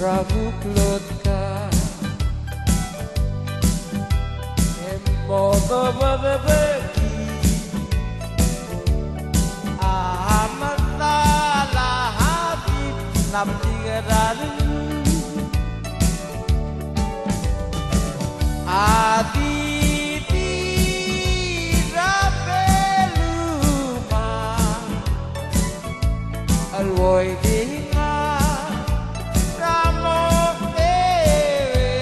Rabuklot ka Emoto badabagi Ahamantala habib Namtigaralu Aditi Rabeluma Alwoy dinga Ramo Dewe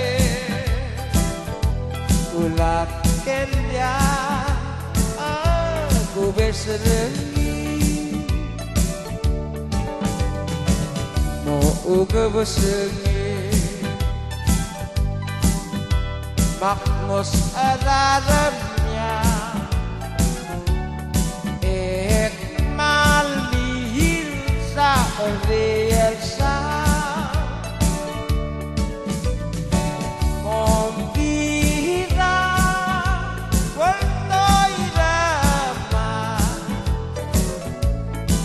Ulat Kenya Aku beserengi Mo uga besengi Makmus araramnya Ekmal lihir sa realsa Mombira Waltoy rama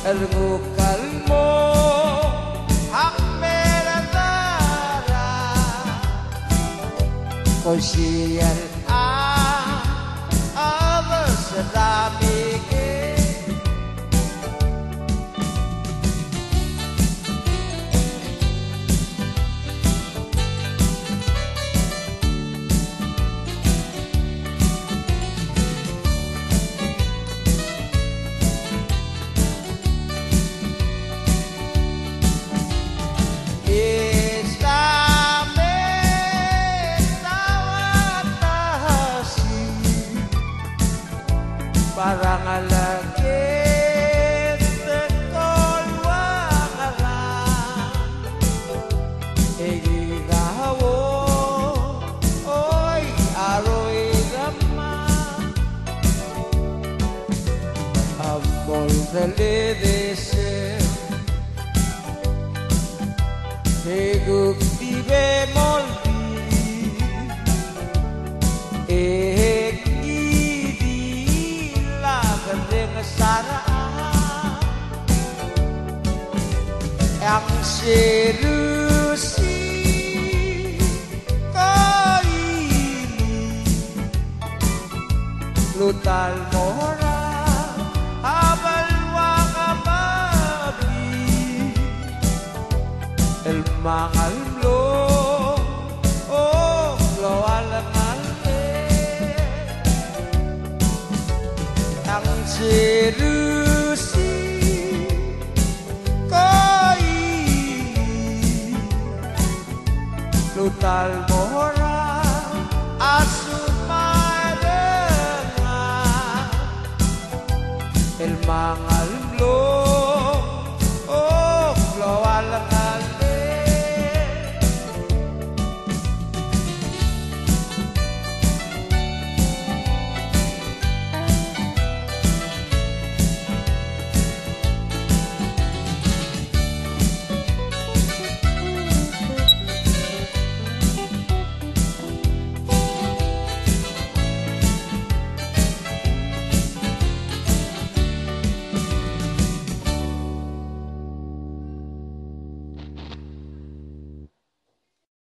Erngukal mo Kosial Sedamike Parang alagit tekol wangaran Igigawo Oy aroy ramah Abol dalidisip Higug di bemol Yang serusi kau ini Lutal mora abal wakababi El mangal lo oh lo alangalle Yang serusi Lutal mo